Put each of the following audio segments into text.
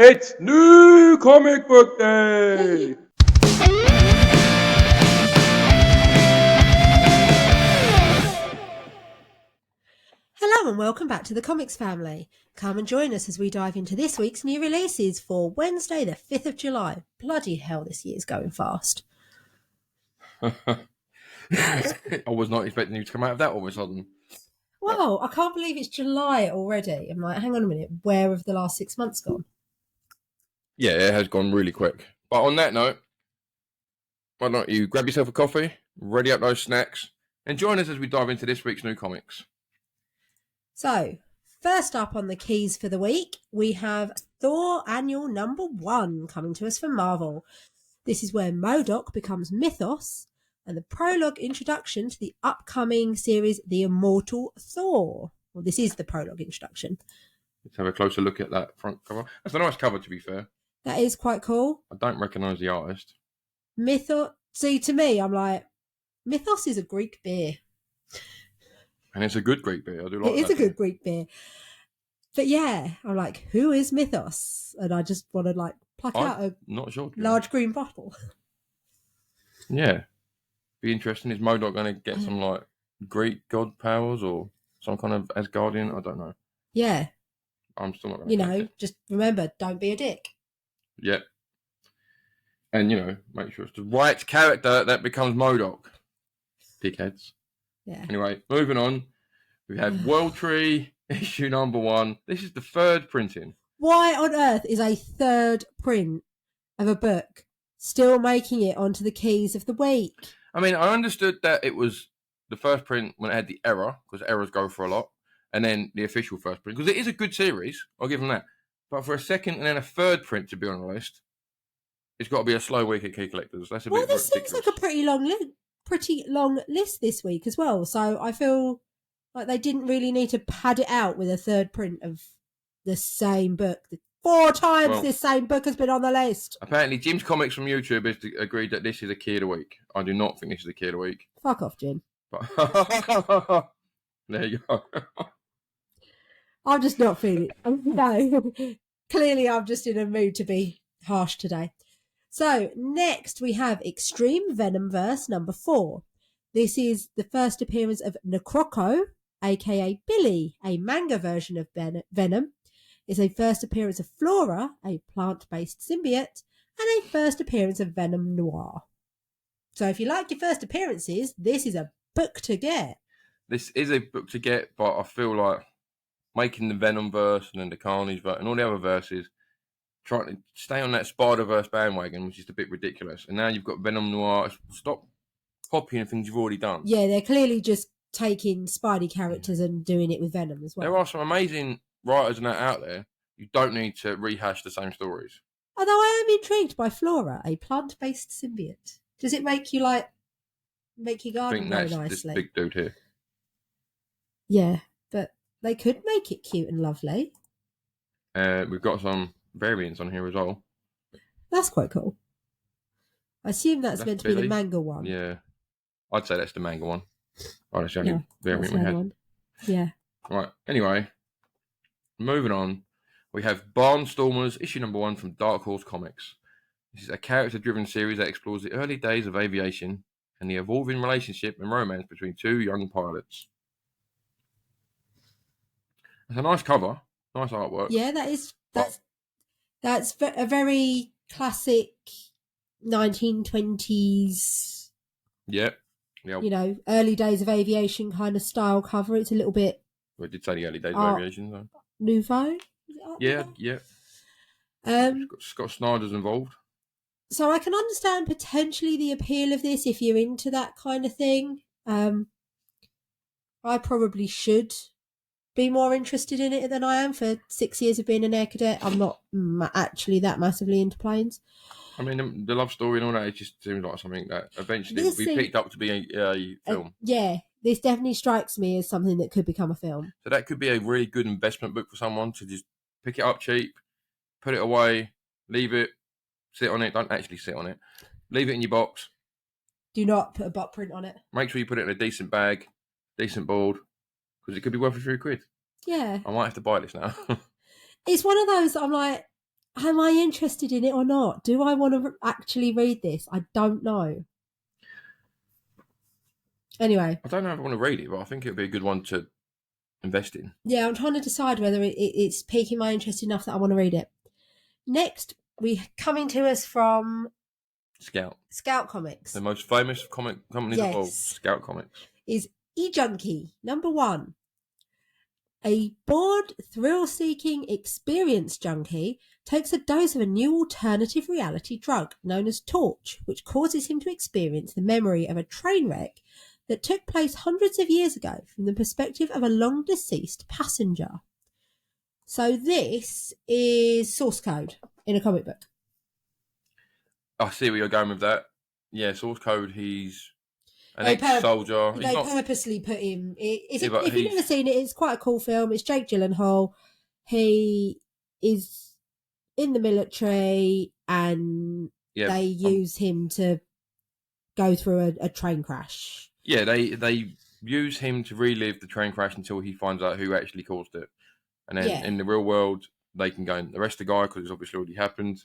It's New Comic Book Day! Hello and welcome back to the Comics Family. Come and join us as we dive into this week's new releases for Wednesday the 5th of July. Bloody hell, this year's going fast. I was not expecting you to come out of that all of a sudden. Wow, I can't believe it's July already. I'm like, hang on a minute, where have the last 6 months gone? Yeah, it has gone really quick. But on that note, why don't you grab yourself a coffee, ready up those snacks, and join us as we dive into this week's new comics. So, first up on the keys for the week, we have Thor Annual Number 1 coming to us from Marvel. This is where MODOK becomes Mythos, and the prologue introduction to the upcoming series, The Immortal Thor. Well, this is the prologue introduction. Let's have a closer look at that front cover. That's a nice cover, to be fair. That is quite cool. I don't recognise the artist. Mythos. See, to me, I'm like, Mythos is a Greek beer. And it's a good Greek beer. I do like it. It is a good Greek beer. But yeah, I'm like, who is Mythos? And I just want to pluck out a large green bottle. Yeah. Be interesting. Is MODOK going to get some Greek god powers or some kind of Asgardian? I don't know. Yeah. I'm still not going to just remember, don't be a dick. Yep. And, make sure it's the right character that becomes MODOK. Dickheads. Yeah. Anyway, moving on. We have World Tree, issue number 1. This is the 3rd printing. Why on earth is a 3rd print of a book still making it onto the keys of the week? I mean, I understood that it was the first print when it had the error, because errors go for a lot, and then the official first print, because it is a good series. I'll give them that. But for a 2nd and then a 3rd print to be on the list, it's got to be a slow week at Key Collectors. That's a bit ridiculous. This seems like a pretty long list this week as well. So I feel like they didn't really need to pad it out with a 3rd print of the same book. 4 times this same book has been on the list. Apparently, Jim's Comics from YouTube has agreed that this is a key of the week. I do not think this is a key of the week. Fuck off, Jim. But there you go. I'm just not feeling it. No. Clearly, I'm just in a mood to be harsh today. So, next we have Extreme Venomverse number 4. This is the first appearance of Necroco, aka Billy, a manga version of Venom. It's a first appearance of Flora, a plant-based symbiote, and a first appearance of Venom Noir. So if you like your first appearances, this is a book to get. This is a book to get, but I feel like making the Venomverse and then the Carnage verse and all the other verses, trying to stay on that Spider-Verse bandwagon, which is a bit ridiculous. And now you've got Venom Noir. Stop copying things you've already done. Yeah, they're clearly just taking Spidey characters and doing it with Venom as well. There are some amazing writers and that out there. You don't need to rehash the same stories. Although I am intrigued by Flora, a plant-based symbiote. Does it make you make your garden grow nicely? This big dude here. Yeah, but they could make it cute and lovely. We've got some variants on here as well. That's quite cool. I assume that's meant to be the manga one. Yeah, I'd say that's the manga one. Oh, that's the only variant we had. One. Yeah. Right. Anyway, moving on. We have Barnstormers, issue number 1 from Dark Horse Comics. This is a character-driven series that explores the early days of aviation and the evolving relationship and romance between 2 young pilots. It's a nice cover, nice artwork. Yeah, that's a very classic 1920s. Yeah. Early days of aviation kind of style cover. It's a little bit. Well, I did say the early days of aviation, though. Nouveau. Yeah. Scott Snyder's involved. So I can understand potentially the appeal of this if you're into that kind of thing. I probably should be more interested in it than I am. For 6 years of being an air cadet, I'm not actually that massively into planes. I mean, the love story and all that, it just seems like something that eventually will be picked up to be a film. This definitely strikes me as something that could become a film. So that could be a really good investment book for someone to just pick it up cheap, put it away, leave it, sit on it. Don't actually sit on it. Leave it in your box. Do not put a butt print on it. Make sure you put it in a decent bag, decent board, because it could be worth a few quid. Yeah. I might have to buy this now. It's one of those that I'm like, am I interested in it or not? Do I want to actually read this? I don't know. Anyway. I don't know if I want to read it, but I think it'd be a good one to invest in. Yeah, I'm trying to decide whether it's piquing my interest enough that I want to read it. Next, we coming to us from Scout Comics. The most famous comic companies of all, Scout Comics. Is eJunkie, number 1. A bored, thrill-seeking experience junkie takes a dose of a new alternative reality drug known as Torch, which causes him to experience the memory of a train wreck that took place hundreds of years ago from the perspective of a long-deceased passenger. So this is source code in a comic book. I see where you're going with that. Yeah, source code, he's an ex-soldier. They purposely put him... if you've never seen it, it's quite a cool film. It's Jake Gyllenhaal. He is in the military and they use him to go through a train crash. Yeah, they use him to relive the train crash until he finds out who actually caused it. And then in the real world, they can go and arrest the guy because it's obviously already happened.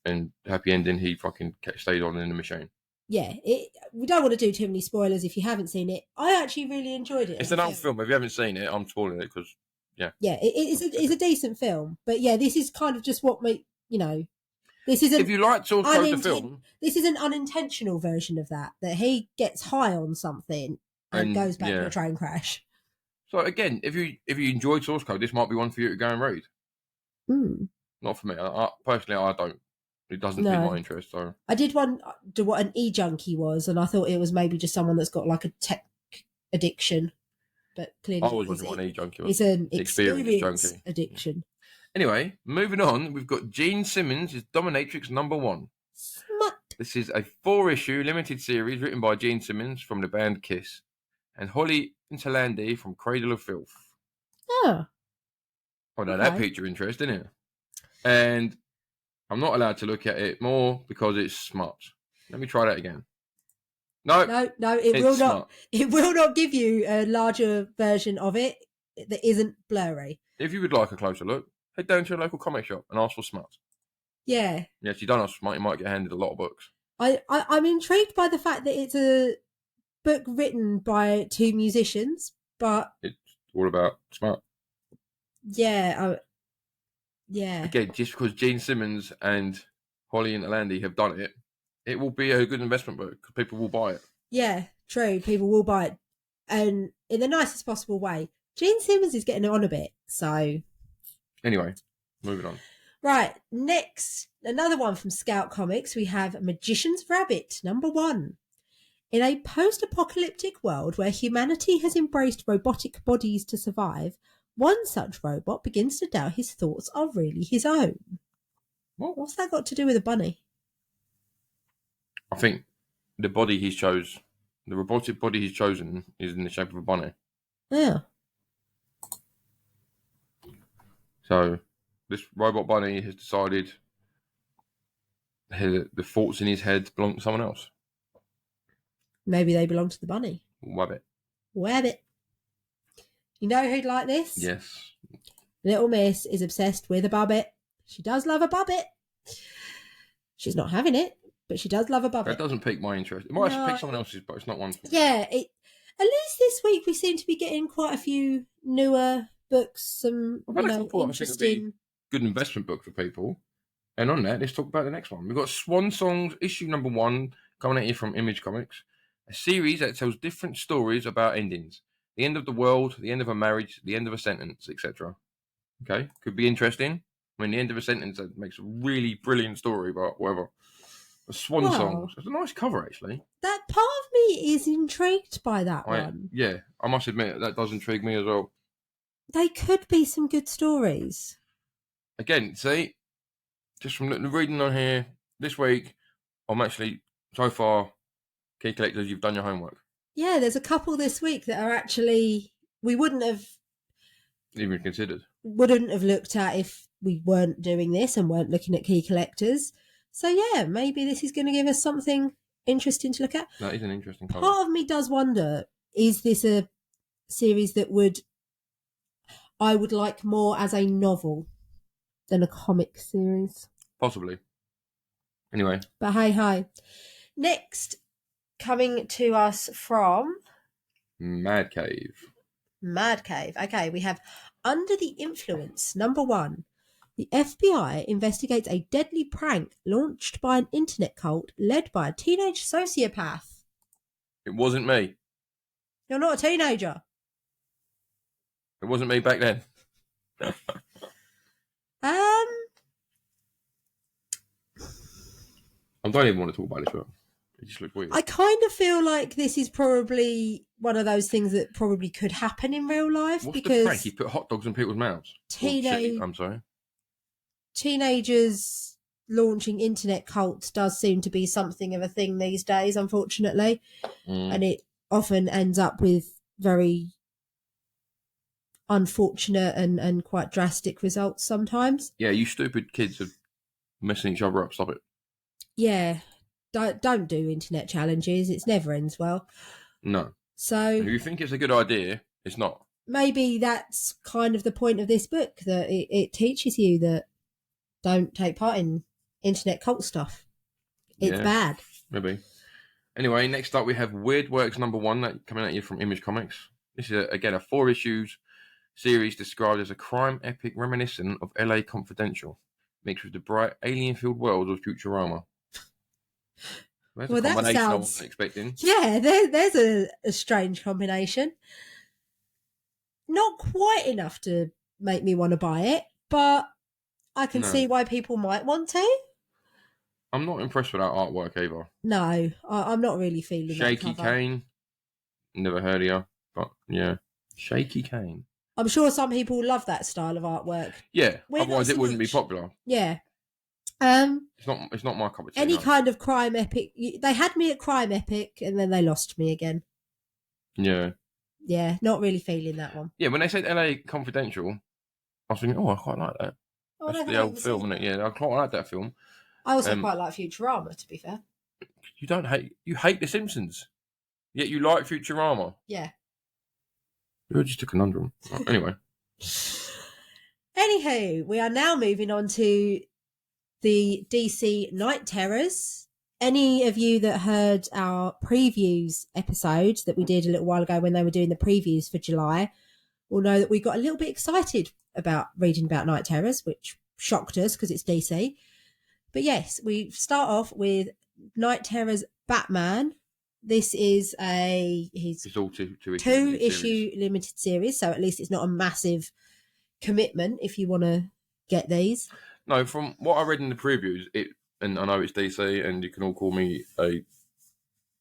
And happy ending, he fucking stayed on in the machine. Yeah, we don't want to do too many spoilers if you haven't seen it. I actually really enjoyed it. It's an old film. If you haven't seen it, I'm spoiling it because, yeah, it's a decent film. But yeah, this is kind of just what this is if you like source code the film, this is an unintentional version of that he gets high on something and goes back to a train crash. So again, if you enjoyed source code, this might be one for you to go and read. Not for me. Personally, I don't. It doesn't pique my interest. So I did wonder what an eJunkie was, and I thought it was maybe just someone that's got like a tech addiction. But clearly, I always wondered what an eJunkie was. It's an experience junkie addiction. Anyway, moving on, we've got Gene Simmons' Dominatrix number 1. Smut. This is a 4-issue limited series written by Gene Simmons from the band Kiss and Holly Interlandi from Cradle of Filth. Oh. Oh, no, that piqued your interest, didn't it? And I'm not allowed to look at it more because it's smart. Let me try that again. No, it will not. It will not give you a larger version of it that isn't blurry. If you would like a closer look, head down to your local comic shop and ask for Smart. Yeah. Yeah, if you don't ask for Smart, you might get handed a lot of books. I'm intrigued by the fact that it's a book written by 2 musicians, but it's all about Smart. Yeah. Yeah. Again, just because Gene Simmons and Holly Interlandi have done it, it will be a good investment book because people will buy it. Yeah, true. People will buy it. And in the nicest possible way. Gene Simmons is getting it on a bit, so... Anyway, moving on. Right, next, another one from Scout Comics. We have Magician's Rabbit, number 1. In a post-apocalyptic world where humanity has embraced robotic bodies to survive, one such robot begins to doubt his thoughts are really his own. What's that got to do with a bunny? I think the robotic body he's chosen is in the shape of a bunny. Yeah. So this robot bunny has decided the thoughts in his head belong to someone else. Maybe they belong to the bunny. Wabbit. You know who'd like this? Yes. Little Miss is obsessed with a bubbit. She does love a bubbit. She's not having it, but she does love a bubbit. That doesn't pique my interest. It might pique someone else's, but it's not one. Yeah. At least this week we seem to be getting quite a few newer books. Some interesting. Good investment book for people. And on that, let's talk about the next one. We've got Swan Songs, issue number 1, coming at you from Image Comics. A series that tells different stories about endings. The end of the world, the end of a marriage, the end of a sentence, etc. Okay? Could be interesting. I mean, the end of a sentence that makes a really brilliant story, but whatever. The Swan Songs. It's a nice cover, actually. That part of me is intrigued by that one. Yeah, I must admit, that does intrigue me as well. They could be some good stories. Again, see, just from reading on here, this week, I'm actually, so far, Key Collectors, you've done your homework. Yeah, there's a couple this week that are actually, we wouldn't have even considered. Wouldn't have looked at if we weren't doing this and weren't looking at Key Collectors. So yeah, maybe this is going to give us something interesting to look at. That is an interesting cover. Part of me does wonder, is this a series that I would like more as a novel than a comic series. Possibly. Anyway. But hey, hi. Next, coming to us from Mad Cave. Mad Cave. Okay, we have Under the Influence, number 1. The FBI investigates a deadly prank launched by an internet cult led by a teenage sociopath. It wasn't me. You're not a teenager. It wasn't me back then. I don't even want to talk about this, but it just looked weird. I kind of feel like this is probably one of those things that probably could happen in real life. What's because the prank? He put hot dogs in people's mouths. I'm sorry. Teenagers launching internet cults does seem to be something of a thing these days, unfortunately. And it often ends up with very unfortunate and quite drastic results sometimes. Yeah, you stupid kids are messing each other up. Stop it. Yeah, don't do internet challenges. It never ends well. No. So if you think it's a good idea, it's not. Maybe that's kind of the point of this book, that it teaches you that don't take part in internet cult stuff. It's bad. Maybe. Anyway, next up we have Weird Works number 1 that coming at you from Image Comics. This is again a 4 issues series described as a crime epic reminiscent of LA Confidential, mixed with the bright alien-filled world of Futurama. There's a combination I wasn't expecting. Yeah, there's a strange combination. Not quite enough to make me want to buy it, but I can see why people might want to. I'm not impressed with that artwork either. No, I'm not really feeling Shaky that cover. Kane. Never heard of you, but yeah. Shaky Kane. I'm sure some people love that style of artwork. Yeah, otherwise it wouldn't be popular. Yeah. It's not my cup of tea. Any kind of crime epic. They had me at crime epic and then they lost me again. Yeah. Yeah, not really feeling that one. Yeah, when they said LA Confidential, I was thinking, I quite like that. Oh, that's the old film, isn't it? Yeah, I quite like that film. I also quite like Futurama, to be fair. You hate The Simpsons, yet you like Futurama. Yeah. You're just a conundrum. Anyway. Anywho, we are now moving on to the DC Night Terrors. Any of you that heard our previews episode that we did a little while ago when they were doing the previews for July will know that we got a little bit excited about reading about Night Terrors, which shocked us because it's DC. But yes, we start off with Night Terrors Batman. This is it's all two issue limited series, so at least it's not a massive commitment if you want to get these. No, from what I read in the previews, and I know it's DC, and you can all call me a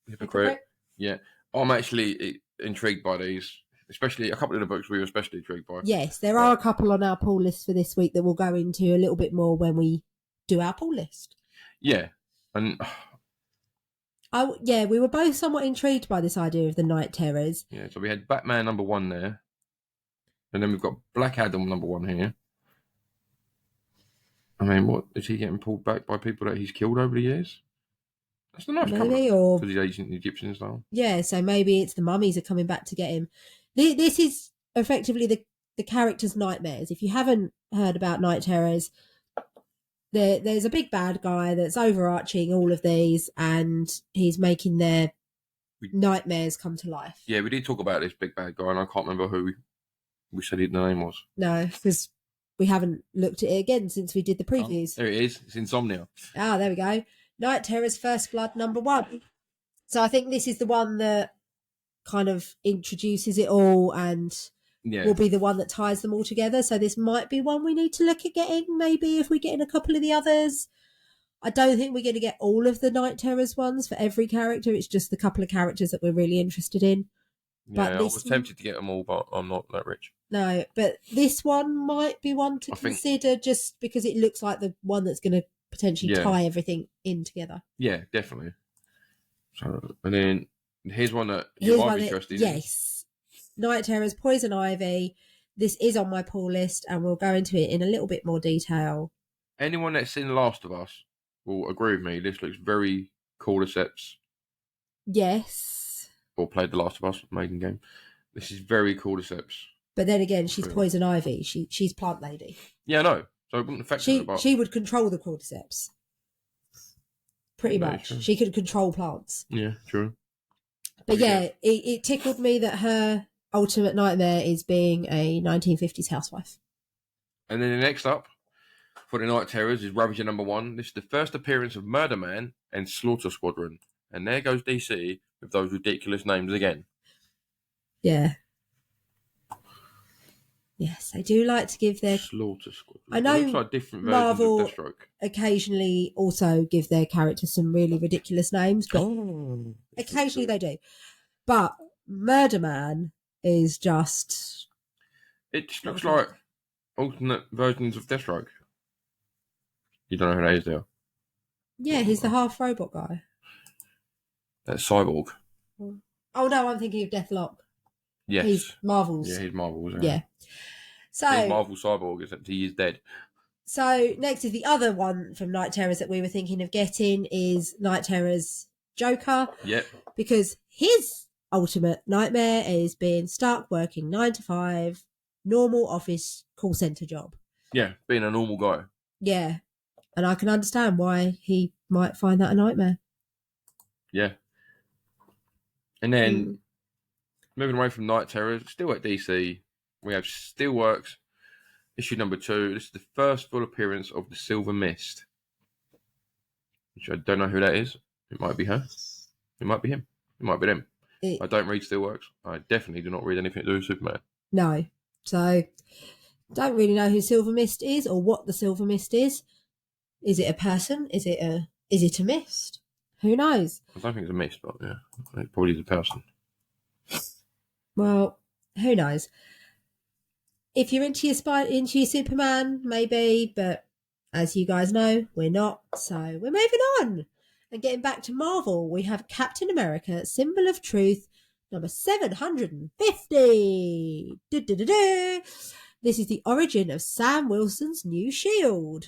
hypocrite. Yeah, I'm actually intrigued by these, especially a couple of the books we were especially intrigued by. Yes, there are a couple on our pull list for this week that we'll go into a little bit more when we do our pull list. Yeah, and we were both somewhat intrigued by this idea of the Night Terrors. Yeah, so we had Batman number 1 there, and then we've got Black Adam number 1 here. I mean, what is he getting pulled back by people that he's killed over the years? That's a nice cover because he's ancient Egyptian style. Yeah, so maybe it's the mummies are coming back to get him. This is effectively the character's nightmares. If you haven't heard about Night Terrors, there's a big bad guy that's overarching all of these, and he's making their nightmares come to life. Yeah, we did talk about this big bad guy, and I can't remember who we said the name was. No, because we haven't looked at it again since we did the previews. There it is. It's Insomnia. Ah, there we go. Night Terrors First Blood number 1. So I think this is the one that kind of introduces it all and will be the one that ties them all together. So this might be one we need to look at getting, maybe if we get in a couple of the others. I don't think we're going to get all of the Night Terrors ones for every character. It's just the couple of characters that we're really interested in. Yeah, I was tempted to get them all, but I'm not that rich. No, but this one might be one to consider just because it looks like the one that's going to potentially tie everything in together. Yeah, definitely. So, and then here's one that you might be interested in. Yes. Night Terrors, Poison Ivy. This is on my pull list, and we'll go into it in a little bit more detail. Anyone that's seen Last of Us will agree with me. This looks very cordyceps. Yes. Or played The Last of Us, maiden game. This is very cordyceps. But then again, she's Poison Ivy. She's Plant Lady. Yeah, I know. So it wouldn't affect her. But She would control the cordyceps. Pretty Very much. true. She could control plants. Yeah, true. But yeah, it tickled me that her ultimate nightmare is being a 1950s housewife. And then the next up for the Night Terrors is Ravager number 1. This is the first appearance of Murder Man and Slaughter Squadron. And there goes DC with those ridiculous names again. Yeah. Yes, they do like to give their... Slaughter Squadron. I know it looks like different versions Marvel of Deathstroke. occasionally also give their characters some really ridiculous names, but occasionally they do. But Murder Man is just... It just looks like alternate versions of Deathstroke. You don't know who that is, do you? Yeah, he's the half robot guy. That's Cyborg. Oh no, I'm thinking of Deathlock. Yes. He's Marvel's. Yeah, he's Marvel's. Yeah. So he's Marvel Cyborg, except he is dead. So next is the other one from Night Terrors that we were thinking of getting is Night Terrors Joker. Yep. Because his ultimate nightmare is being stuck working 9 to 5, normal office call centre job. Yeah, being a normal guy. Yeah. And I can understand why he might find that a nightmare. Yeah. And then moving away from Night Terrors, still at DC, we have Steelworks, issue number 2. This is the first full appearance of the Silver Mist. Which I don't know who that is. It might be her. It might be him. It might be them. I don't read Steelworks. I definitely do not read anything to do with Superman. No. So, don't really know who Silver Mist is or what the Silver Mist is. Is it a person? Is it a mist? Who knows? I don't think it's a mist, but yeah, it probably is a person. Well, who knows? If you're into your Superman, maybe, but as you guys know, we're not. So we're moving on. And getting back to Marvel, we have Captain America, Symbol of Truth, number 750. Du-du-du-du. This is the origin of Sam Wilson's new shield.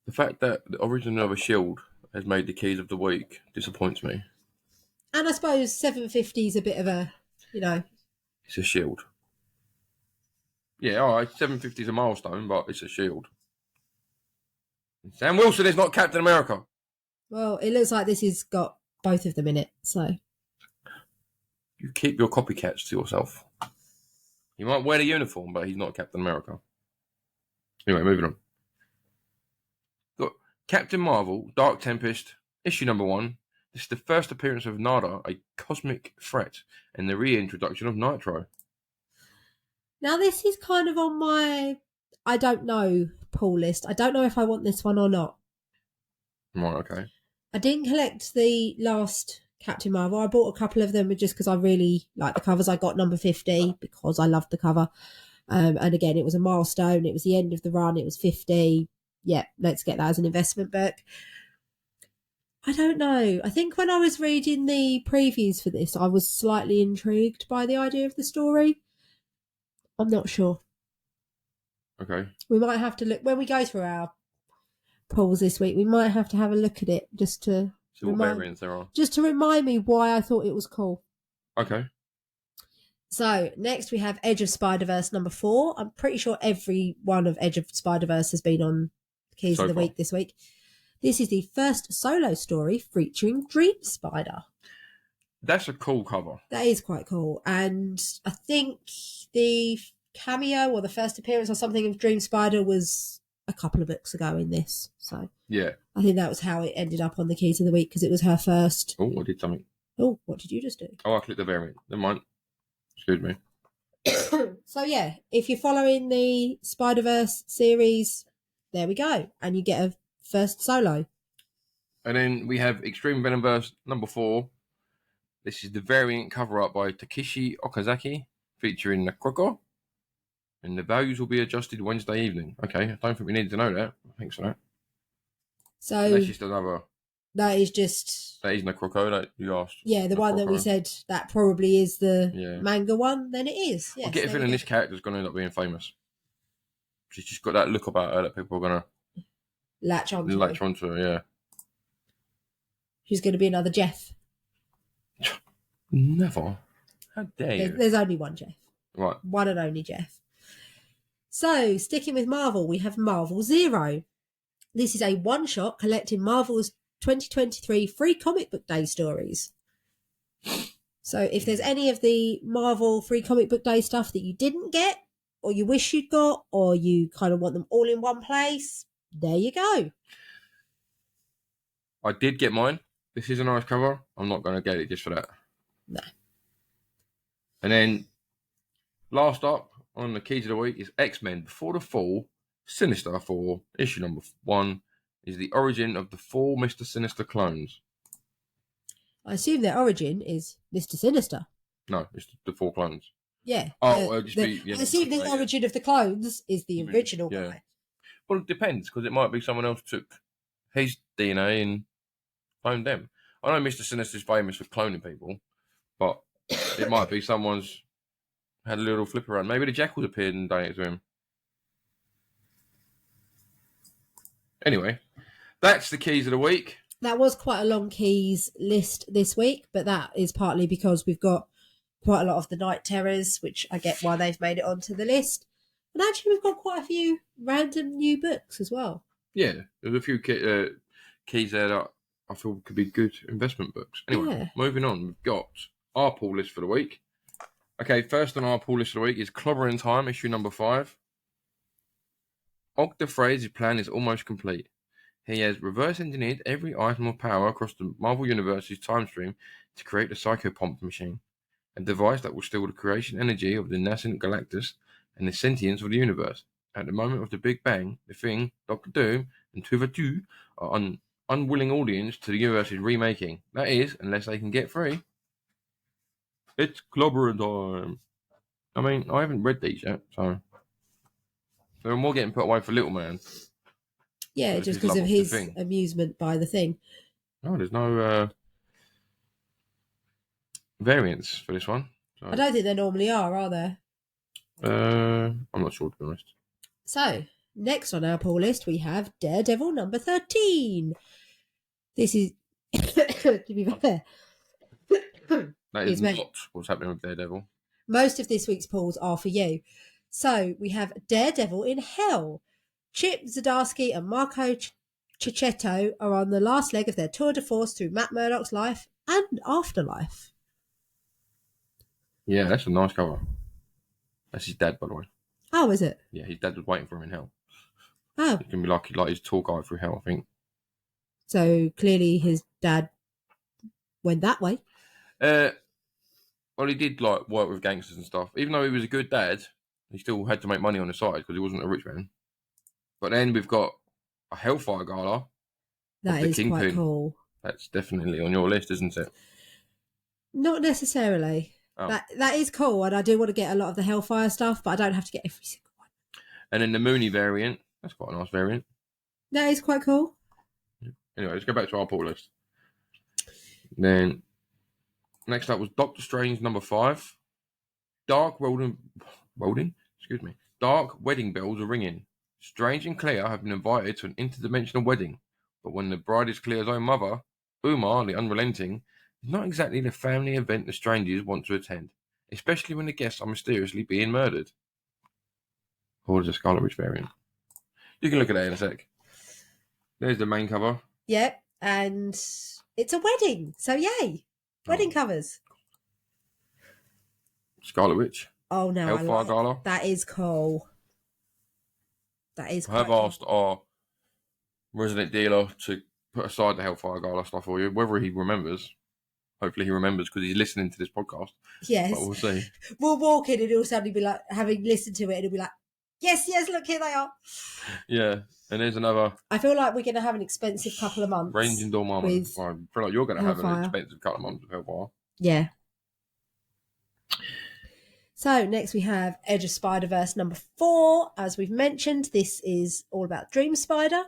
The fact that the origin of a shield has made the keys of the week disappoints me. And I suppose 750 is a bit of a, It's a shield. Yeah, all right, 750 is a milestone, but it's a shield. Sam Wilson is not Captain America. Well, it looks like this has got both of them in it, so. You keep your copycats to yourself. He might wear the uniform, but he's not Captain America. Anyway, moving on. Got Captain Marvel, Dark Tempest, issue number 1. This is the first appearance of Nada, a cosmic threat, and the reintroduction of Nitro. Now, this is kind of on my, I don't know, pull list. I don't know if I want this one or not. Right, okay. I didn't collect the last Captain Marvel. I bought a couple of them just because I really like the covers. I got number 50 because I loved the cover. And again, it was a milestone. It was the end of the run. It was 50. Yeah, let's get that as an investment book. I don't know. I think when I was reading the previews for this, I was slightly intrigued by the idea of the story. I'm not sure. Okay. We might have to look, when we go through our polls this week, we might have to have a look at it just to See what variants there are. Just to remind me why I thought it was cool. Okay. So, next we have Edge of Spider-Verse number 4. I'm pretty sure every one of Edge of Spider-Verse has been on Keys of the Week this week. This is the first solo story featuring Dream Spider. That's a cool cover. That is quite cool. And I think the cameo or the first appearance or something of Dream Spider was a couple of books ago in this. So yeah, I think that was how it ended up on the Keys of the Week because it was her first. Oh, I did something. Oh, what did you just do? Oh, I clicked the variant. Never mind. Excuse me. So yeah, if you're following the Spider-Verse series, there we go. And you get a first solo. And then we have Extreme Venomverse number 4. This is the variant cover up by Takeshi Okazaki featuring Nakroko. And the values will be adjusted Wednesday evening. Okay, I don't think we need to know that. Thanks for that. So that's just another. That is just. That is Nakroko that you asked. Yeah, the one that we said that probably is the manga one. Then it is. Yes, I get a feeling this character's going to end up being famous. She's just got that look about her that people are going to latch onto her, yeah. She's going to be another Jeff. Never. How dare you? There's only one Jeff. Right. One and only Jeff. So, sticking with Marvel, we have Marvel Zero. This is a one-shot collecting Marvel's 2023 free comic book day stories. So if there's any of the Marvel free comic book day stuff that you didn't get, or you wish you'd got, or you kind of want them all in one place, there you go. I did get mine. This is a nice cover. I'm not going to get it just for that. No. And then last up on the keys of the week is X-Men Before the Fall, Sinister 4, issue number 1, is the origin of the 4 Mr. Sinister clones. I assume their origin is Mr. Sinister. No, it's the 4 clones. Yeah. Oh, I assume the origin of the clones is the original guy. Well, it depends, because it might be someone else took his DNA and cloned them. I know Mr. Sinister's famous for cloning people, but it might be someone's had a little flip around. Maybe the Jackals appeared and done it to him. Anyway, that's the keys of the week. That was quite a long keys list this week, but that is partly because we've got quite a lot of the Night Terrors, which I get why they've made it onto the list. And actually, we've got quite a few random new books as well. Yeah, there's a few keys there that I feel could be good investment books. Anyway, Moving on, we've got our pull list for the week. Okay, first on our pull list for the week is Clobbering Time, issue number 5. Octafray's plan is almost complete. He has reverse engineered every item of power across the Marvel Universe's time stream to create the Psychopomp machine, a device that will steal the creation energy of the nascent Galactus and the sentience of the universe. At the moment of the Big Bang, the Thing, Doctor Doom, and Tuvatu are an unwilling audience to the universe's remaking. That is, unless they can get free. It's Clobbering Time. I mean, I haven't read these yet, so they're more getting put away for Little Man. Yeah, just because of his amusement by the Thing. No, there's no variants for this one. So. I don't think there normally are there? I'm not sure, to be honest. So, next on our pull list, we have Daredevil number 13. This is, to be fair, that is not what's happening with Daredevil. Most of this week's pulls are for you. So, we have Daredevil in Hell. Chip Zdarsky and Marco Cicchetto are on the last leg of their tour de force through Matt Murdock's life and afterlife. Yeah, that's a nice cover. That's his dad, by the way. Oh, is it? Yeah, his dad was waiting for him in hell. Oh. He can be like his tour guide through hell, I think. So clearly his dad went that way. Well, he did like work with gangsters and stuff. Even though he was a good dad, he still had to make money on the side because he wasn't a rich man. But then we've got a Hellfire Gala. That is quite cool. That's definitely on your list, isn't it? Not necessarily. Oh. That is cool, and I do want to get a lot of the Hellfire stuff, but I don't have to get every single one. And then the Mooney variant. That's quite a nice variant. That is quite cool. Anyway, let's go back to our pull list. Then next up was Doctor Strange number 5. Dark wedding bells are ringing. Strange and Clea have been invited to an interdimensional wedding, but when the bride is Clea's own mother, Umar, the Unrelenting, is not exactly the family event the strangers want to attend, especially when the guests are mysteriously being murdered. Or the Scarlet Witch variant. You can look at that in a sec. There's the main cover. Yep, and it's a wedding, so yay. Wedding covers. Scarlet Witch. Oh no, Hellfire Gala. That is cool. That is. I have asked our resident dealer to put aside the Hellfire Gala stuff for you, whether he remembers. Hopefully he remembers because he's listening to this podcast. Yes. But we'll see. We'll walk in and he'll suddenly be like, having listened to it, and he'll be like, yes, look, here they are. Yeah, and there's another. I feel like we're going to have an expensive couple of months. Range and Dormammu. I feel like you're going to have an expensive couple of months with Hellfire. Yeah. So next we have Edge of Spider-Verse number 4. As we've mentioned, this is all about Dream Spider.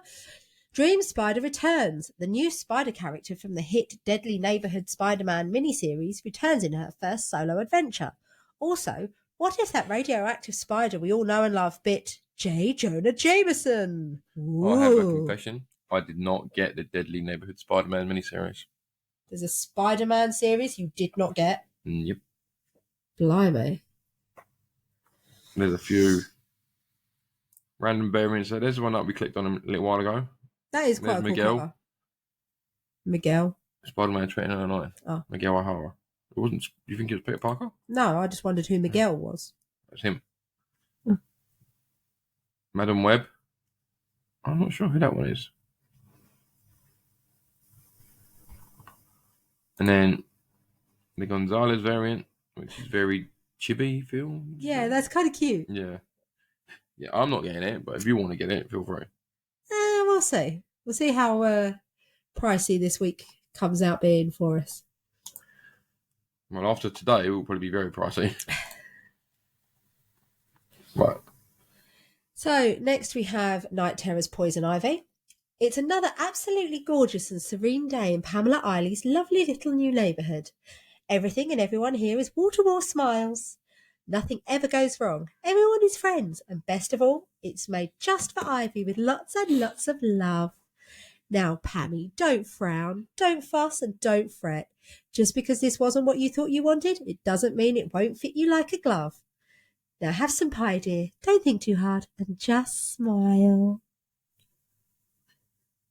Dream Spider returns. The new Spider character from the hit Deadly Neighborhood Spider-Man miniseries returns in her first solo adventure. Also, what if that radioactive spider we all know and love bit J. Jonah Jameson? I have a confession. I did not get the Deadly Neighborhood Spider-Man miniseries. There's a Spider-Man series you did not get? Yep. Blimey. There's a few Random variant. So there's the one that we clicked on a little while ago. That is quite There's a cool Miguel. cover. Miguel. Spider-Man 2099. Oh. Miguel O'Hara. It wasn't. You think it was Peter Parker? No, I just wondered who Miguel was. That's him. Hmm. Madam Web. I'm not sure who that one is. And then the Gonzalez variant, which is very chibi feel. Yeah, that's kind of cute. Yeah. Yeah, I'm not getting it, but if you want to get it, feel free. We'll see. We'll see how pricey this week comes out being for us. Well, after today, it will probably be very pricey. Right. So next we have Night Terror's Poison Ivy. It's another absolutely gorgeous and serene day in Pamela Eiley's lovely little new neighbourhood. Everything and everyone here is wall-to-wall smiles. Nothing ever goes wrong. Everyone is friends. And best of all, it's made just for Ivy with lots and lots of love. Now, Pammy, don't frown, don't fuss and don't fret. Just because this wasn't what you thought you wanted, it doesn't mean it won't fit you like a glove. Now have some pie, dear. Don't think too hard and just smile.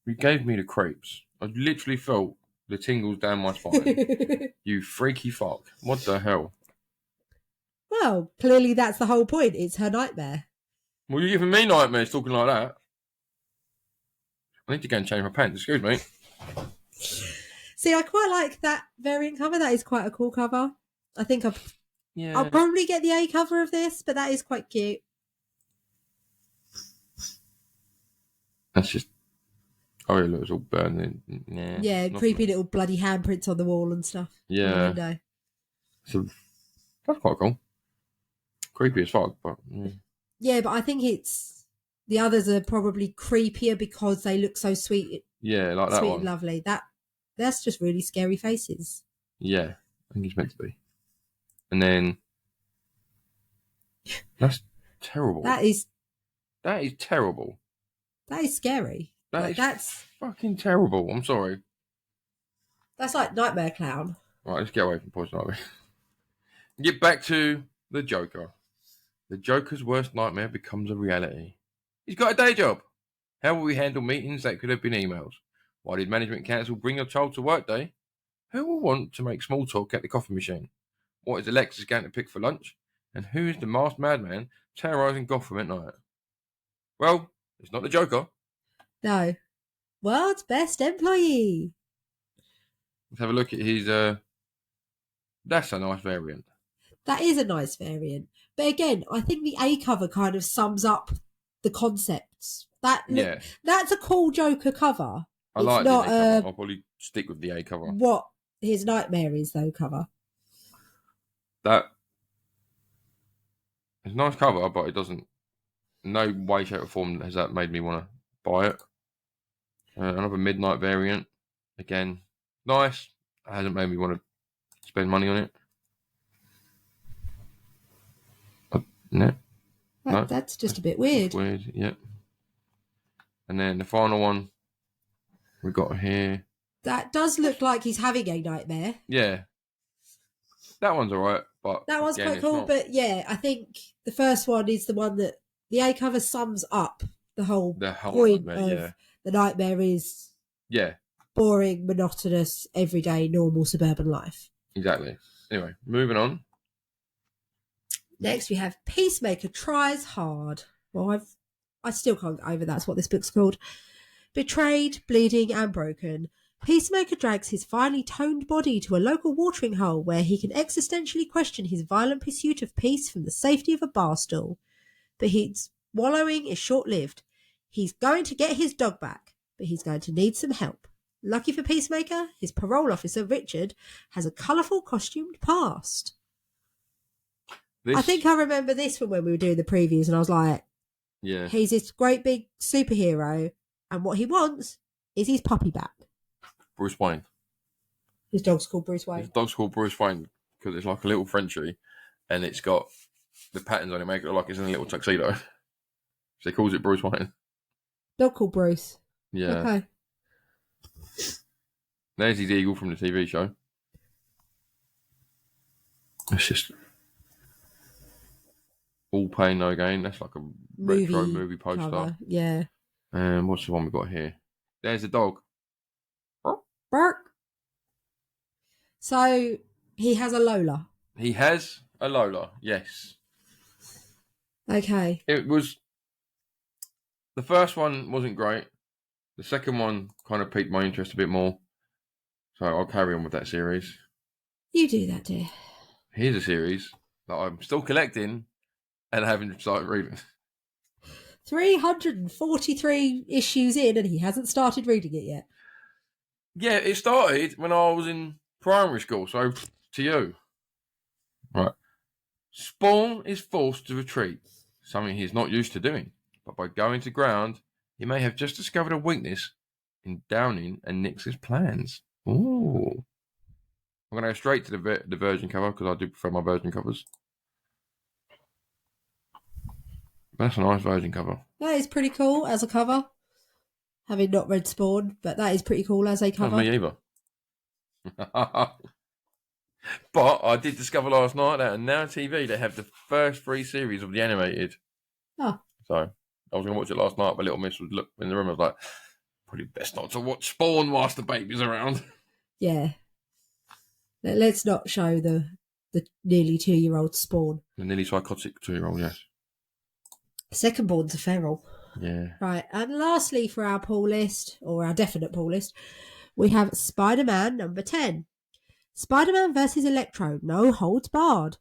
You gave me the crepes. I literally felt the tingles down my spine. You freaky fuck. What the hell? Well, clearly that's the whole point. It's her nightmare. Well, you're giving me nightmares talking like that. I need to go and change my pants. Excuse me. See, I quite like that variant cover. That is quite a cool cover. I think I'll probably get the A cover of this, but that is quite cute. That's just... Oh, it looks all burning. Nah, Yeah, creepy little bloody handprints on the wall and stuff. Yeah. So, that's quite cool. Creepy as fuck, but... Yeah, but I think it's... The others are probably creepier because they look so sweet. Yeah, like that sweet one. and lovely. That's just really scary faces. Yeah, I think it's meant to be. And then... That's terrible. That is terrible. That is scary. That's fucking terrible. I'm sorry. That's like Nightmare Clown. Right, let's get away from Poison Ivy. Get back to the Joker. The Joker's worst nightmare becomes a reality. He's got a day job. How will we handle meetings that could have been emails? Why did management cancel Bring Your Child to Work Day? Who will want to make small talk at the coffee machine? What is Alexis going to pick for lunch? And who is the masked madman terrorising Gotham at night? Well, it's not the Joker. No. World's best employee. Let's have a look at his... That's a nice variant. That is a nice variant. But again, I think the A cover kind of sums up the concepts. That's a cool Joker cover. I like the A cover. I'll probably stick with the A cover. What his nightmare is, though, cover. That... It's a nice cover, but it doesn't... No way, shape or form has that made me want to buy it. Another midnight variant. Again, nice. It hasn't made me want to spend money on it. No. That's just a bit weird. Weird, yeah. And then the final one we got here. That does look like he's having a nightmare. Yeah. That one's alright, but... That one's quite cool, but yeah, I think the first one is the one that the A cover sums up the whole point of the nightmare is boring, monotonous, everyday, normal suburban life. Exactly. Anyway, moving on. Next we have Peacemaker Tries Hard. Well, I still can't get over that's what this book's called. Betrayed, bleeding and broken, Peacemaker drags his finely toned body to a local watering hole where he can existentially question his violent pursuit of peace from the safety of a bar stool. But his wallowing is short-lived. He's going to get his dog back, but he's going to need some help. Lucky for Peacemaker, his parole officer, Richard, has a colourful costumed past. I think I remember this from when we were doing the previews, and I was like, yeah, he's this great big superhero, and what he wants is his puppy back. Bruce Wayne. His dog's called Bruce Wayne. His dog's called Bruce Wayne because it's like a little Frenchie, and it's got the patterns on it make it look like it's in a little tuxedo. So he calls it Bruce Wayne. Dog called Bruce. Yeah. Okay. There's his eagle from the TV show. It's just... All Pain No Gain. That's like a retro movie poster. cover. Yeah. And what's the one we got here? There's a dog. Bark. So he has a Lola. He has a Lola. Yes. Okay. It was. The first one wasn't great. The second one kind of piqued my interest a bit more. So I'll carry on with that series. You do that, dear. Here's a series that I'm still collecting and I haven't started reading. 343 issues in and he hasn't started reading it yet. Yeah, it started when I was in primary school, so to you. Right. Spawn is forced to retreat, something he is not used to doing. But by going to ground, he may have just discovered a weakness in Downing and Nix's plans. Ooh. I'm going to go straight to the Virgin cover because I do prefer my Virgin covers. That's a nice Virgin cover. That is pretty cool as a cover. Having not read Spawn, but that is pretty cool as a cover. Not me either. But I did discover last night that on Now TV they have the first 3 series of the animated. Oh. So I was going to watch it last night, but little miss was look in the room. I was like, probably best not to watch Spawn whilst the baby's around. Yeah. Let's not show the nearly 2-year-old Spawn. The nearly psychotic 2-year-old, yes. Second born's a feral. Yeah. Right, and lastly for our pull list, or our definite pull list, we have Spider-Man number 10. Spider-Man versus Electro, no holds barred.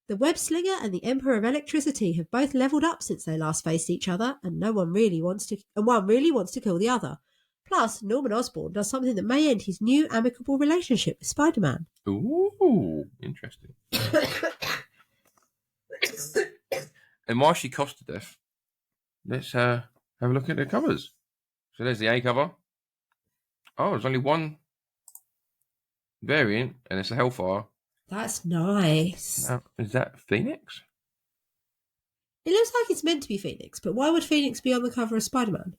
The Web Slinger and the Emperor of Electricity have both levelled up since they last faced each other, and one really wants to kill the other. Plus, Norman Osborn does something that may end his new amicable relationship with Spider-Man. Ooh, interesting. And while she cost to death, let's have a look at the covers. So there's the A cover. Oh, there's only one variant, and it's a Hellfire. That's nice. Is that Phoenix? It looks like it's meant to be Phoenix, but why would Phoenix be on the cover of Spider-Man?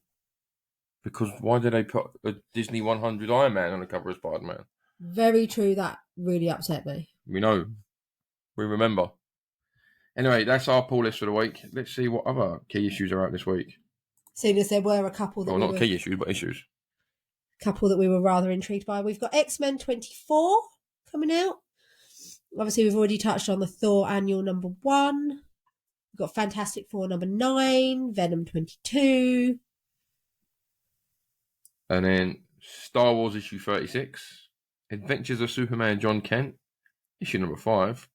Because why did they put a Disney 100 Iron Man on the cover of Spider-Man? Very true. That really upset me. We know. We remember. Anyway, that's our pull list for the week. Let's see what other key issues are out this week. Seeing as there were a couple that not key issues, but issues. Couple that we were rather intrigued by. We've got X-Men 24 coming out. Obviously, we've already touched on the Thor annual number 1. We've got Fantastic Four number 9, Venom 22. And then Star Wars issue 36, Adventures of Superman John Kent, issue number 5,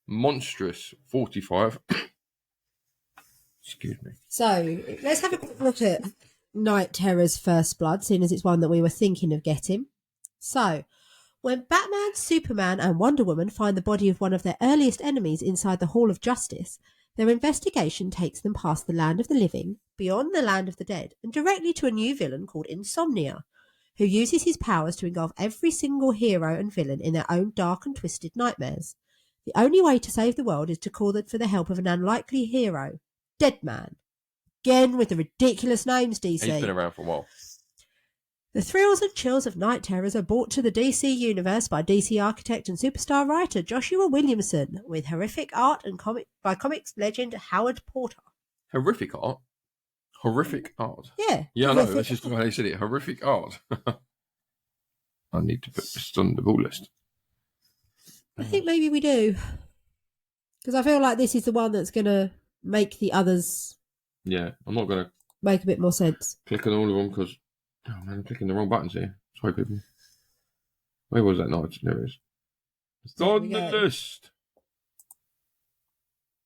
Monstrous 45. Excuse me. So, let's have a quick look at Night Terror's First Blood, seeing as it's one that we were thinking of getting. So, when Batman, Superman and Wonder Woman find the body of one of their earliest enemies inside the Hall of Justice, their investigation takes them past the land of the living, beyond the land of the dead, and directly to a new villain called Insomnia, who uses his powers to engulf every single hero and villain in their own dark and twisted nightmares. The only way to save the world is to call for the help of an unlikely hero, Deadman. Again with the ridiculous names, DC. He's been around for a while. The thrills and chills of Night Terrors are brought to the DC universe by DC architect and superstar writer Joshua Williamson, with horrific art and by comics legend Howard Porter. Horrific art? Horrific art? Yeah. Yeah, I know. That's just the way they said it. Horrific art. I need to put this on the ball list. I think maybe we do. Because I feel like this is the one that's going to make the others... Yeah, I'm not going to... make a bit more sense. Click on all of them because... Oh man, I'm clicking the wrong buttons here. Sorry, people. Where was that night? There it is. It's on the list.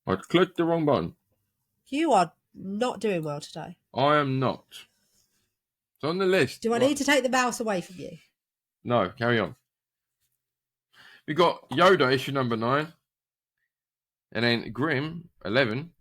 I clicked the wrong button. You are not doing well today. I am not. It's on the list. Do I need to take the mouse away from you? No, carry on. We got Yoda issue number 9. And then Grimm 11.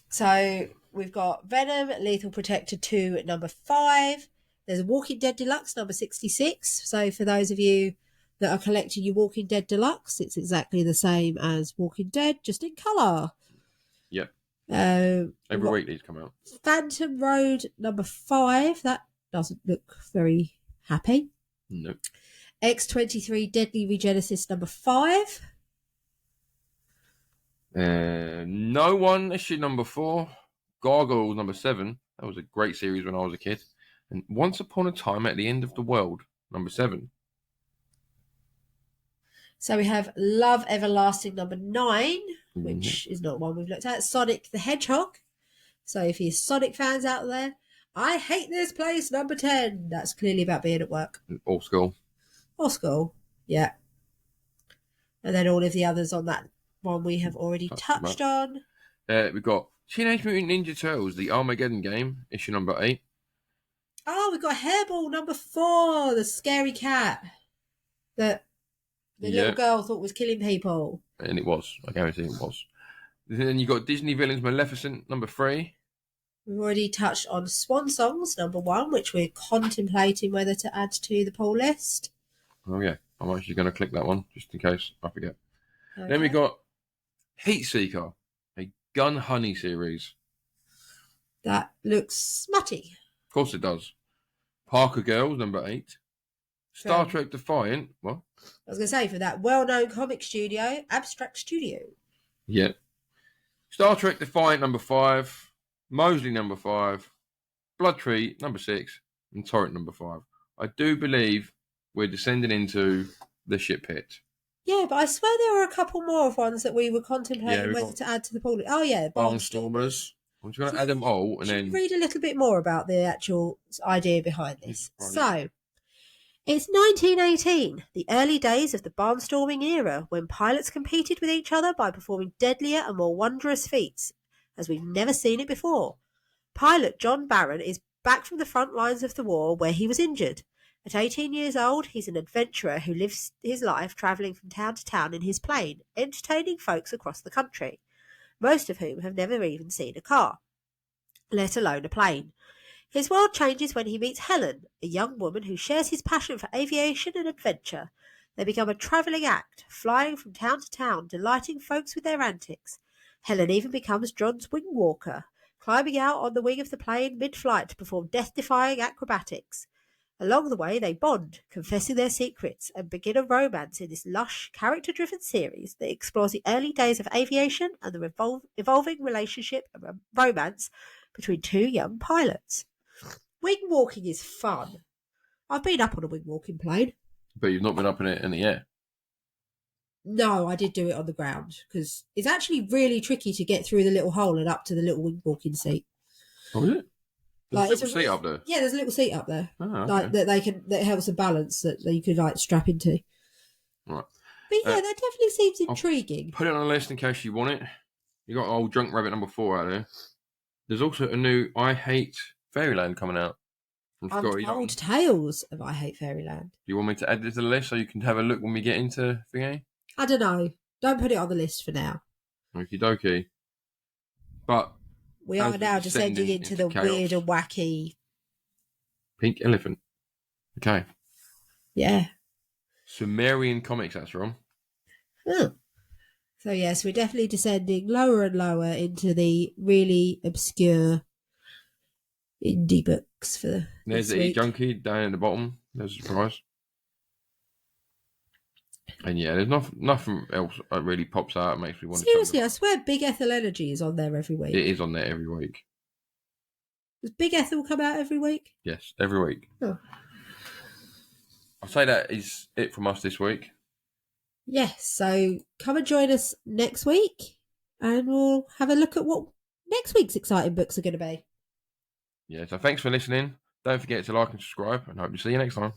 So we've got Venom, Lethal Protector 2 at number 5. There's a Walking Dead Deluxe number 66. So for those of you that are collecting your Walking Dead Deluxe, it's exactly the same as Walking Dead, just in colour. Yep. Every week these come out. Phantom Road number 5. That doesn't look very happy. Nope. X-23 Deadly Regenesis number 5. No One issue number 4. Gargoyles number 7. That was a great series when I was a kid. And Once Upon a Time at the End of the World number 7. So we have Love Everlasting number 9, which is not one we've looked at. Sonic the Hedgehog. So if you're Sonic fans out there, I Hate This Place number 10. That's clearly about being at work. Or school. Or school, yeah. And then all of the others on that one we have already touched on. We've got Teenage Mutant Ninja Turtles, the Armageddon game, issue number 8. Oh, we've got Hairball number 4, the scary cat that the little girl thought was killing people. And it was. I guarantee it was. Then you got Disney Villains Maleficent number 3. We've already touched on Swan Songs number 1, which we're contemplating whether to add to the poll list. Oh yeah, I'm actually going to click that one just in case I forget. Okay. Then we got Heat Seeker, a Gun Honey series. That looks smutty. Of course it does. Parker Girls number 8. Star Trek Defiant. What? I was going to say, for that well-known comic studio, Abstract Studio. Yeah. Star Trek Defiant number 5. Mosley number 5. Blood Tree number 6. And Torrent number 5. I do believe we're descending into the shit pit. Yeah, but I swear there were a couple more of ones that we were contemplating whether to add to the pool. Oh yeah, Barnstormers. I'm just going to add them all and then read a little bit more about the actual idea behind this. So, it's 1918, the early days of the barnstorming era, when pilots competed with each other by performing deadlier and more wondrous feats, as we've never seen it before. Pilot John Barron is back from the front lines of the war where he was injured. At 18 years old, he's an adventurer who lives his life travelling from town to town in his plane, entertaining folks across the country, most of whom have never even seen a car, let alone a plane. His world changes when he meets Helen, a young woman who shares his passion for aviation and adventure. They become a travelling act, flying from town to town, delighting folks with their antics. Helen even becomes John's wing walker, climbing out on the wing of the plane mid-flight to perform death-defying acrobatics. Along the way, they bond, confessing their secrets, and begin a romance in this lush, character-driven series that explores the early days of aviation and the evolving relationship and romance between two young pilots. Wing walking is fun. I've been up on a wing walking plane. But you've not been up in it in the air? No, I did do it on the ground, because it's actually really tricky to get through the little hole and up to the little wing walking seat. Oh, is it? There's a little seat up there? Yeah, there's a little seat up there. Oh, okay. Like that helps the balance that you could like strap into. Right. But yeah, that definitely seems intriguing. Put it on the list in case you want it. You got old Drunk Rabbit number 4 out there. There's also a new I Hate Fairyland coming out from Scotty Young. Untold Tales of I Hate Fairyland. Do you want me to add this to the list so you can have a look when we get into thingy? I don't know. Don't put it on the list for now. Okie dokie. But we are now descending into the chaos. Weird and wacky. Pink Elephant. Okay. Yeah. Sumerian Comics, that's wrong. Oh. So yes, we're definitely descending lower and lower into the really obscure indie books for There's the E-Junkie down at the bottom. There's a surprise. And yeah, there's nothing else that really pops out and makes me want to. Seriously, I swear Big Ethel Energy is on there every week. It is on there every week. Does Big Ethel come out every week? Yes, every week. Oh. I'll say that is it from us this week. Yes, so come and join us next week and we'll have a look at what next week's exciting books are going to be. Yeah, so thanks for listening. Don't forget to like and subscribe and hope to see you next time.